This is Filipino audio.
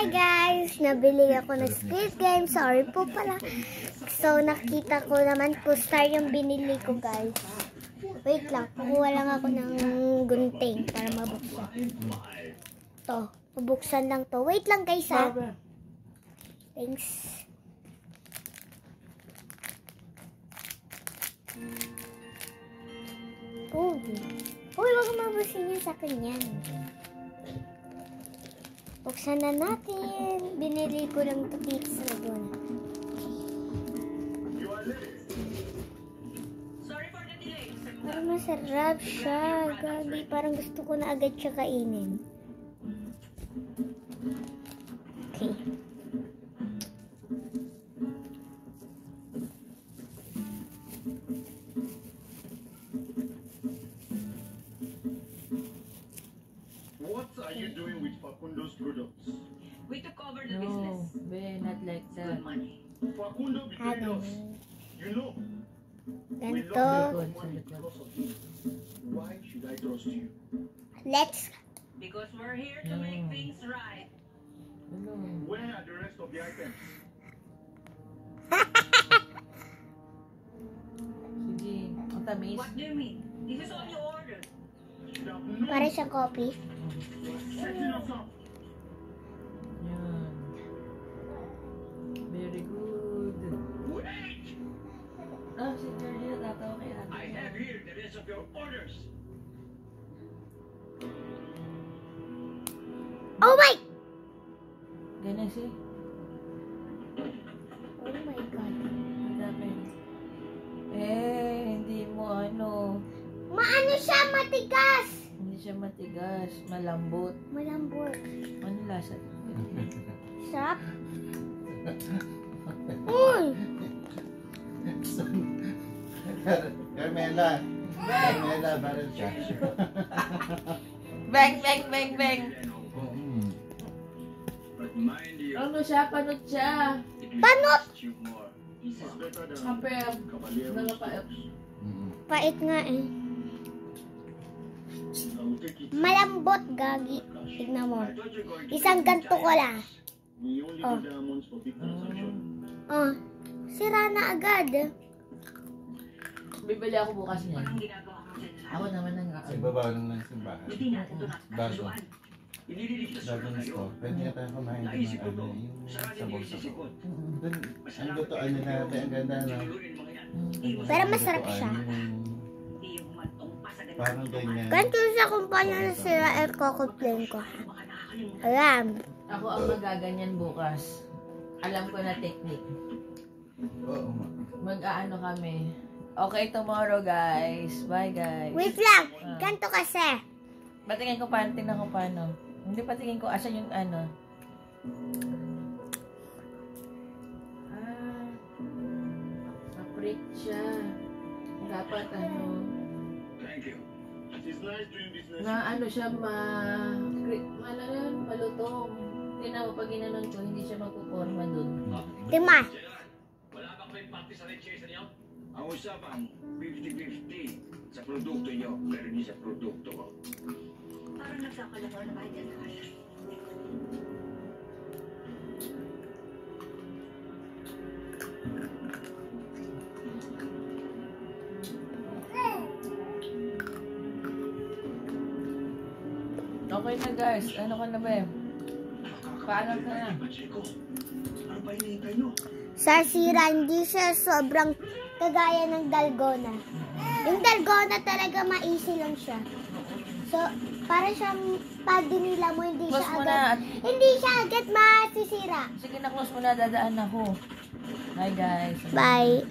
Hi guys! Nabili ako ng Squid Game. Sorry po pala. So, nakita ko naman po star yung binili ko guys. Wait lang. Kukuha lang ako ng gunting para mabuksan. To. Mabuksan lang to. Wait lang guys ha. Thanks. Oh. Uy, wag mabusin yun sa kanya. Buksan na natin. Binili ko lang ito dito sa doon. Parang masarap siya. Gabi, parang gusto ko na agad siya kainin. Okay. What are you doing with Facundo's products? We took over the business. No, not like that. Good money. Facundo betrayed us. You know. We Ganito. lost our money because of you. Why should I trust you? Let's. Because we're here to make things right. Ano? Where are the rest of the items? Sige, ang tamis. What do you mean? This is all you ordered. You should have known. Para siyang coffee. Setting us up. Yan. Very good. Wait! Ah, si Georgie natatawa kay Ate. I have here the rest of your orders. Oh my! Ganyan si. Oh my God. Ang dami. Hindi mo ano. Maano siya? Matigas! Hindi siya matigas. Malambot. Malambot. Ano lasa? Sarap. Uy! Carmela, baril siya. Bang, bang, bang, bang. But mind you, Ano siya? Panot siya. it will Panot! cost you more. This is better than Kapel. Caballero's Nakapaep. products. Pait nga eh. I will take it. Malambot, gagi. Tignan mo. I thought you were going to Isang take ganto ko time. lang. We only Oh. do diamonds for big transaction. Oh, sira na agad. Bibili ako bukas niyan. Anong ginagawa mo dyan? Ako naman ang Sa baba lang ng simbahan. Hindi natin ito Bago. nakakasuan. Iniligtas mo Bago na store. kayo. Pwede na tayo kumain ng Naisip ko to. yung Sarado sabog niyo sa isisipon. Doon, ang lutoan nila, ang ganda na. Sigulurin mga yan. Pero masarap siya. Hindi yung mantong pa sa ganito. Parang ganyan. Ganito sa kumpanya na sila i-complain ko. Alam. Ako ang magaganyan bukas. Alam ko na technique. Oo. Mag-aano kami. Okay, tomorrow guys. Bye guys. Wait lang. Ganito kasi. Patingin ko paano. Tingnan ko paano. Hindi patingin ko. Asa yung ano. Kaprit siya. Dapat ano. Thank you. It is nice doing business. Na ano siya ano yun? Malutong. Tingnan mo pag ginanon ko, hindi siya magpuporma dun. Tima. Wala bang may party sa registration niyo? Ang usapan, 50-50 sa produkto niyo, pero hindi sa produkto ko. Parang nagkakalaman na kayo dyan. Okay na guys. Ano ka na ba eh? Paalam ka na. Ano ba hinihintay niyo? Sa sira, hindi siya sobrang kagaya ng dalgona. Yung dalgona talaga ma-easy lang siya. So, para siyang pag dinila mo, hindi Close siya mo agad. na. Hindi siya agad masisira. Sige na, close mo na. Dadaan ako. Bye guys. Bye.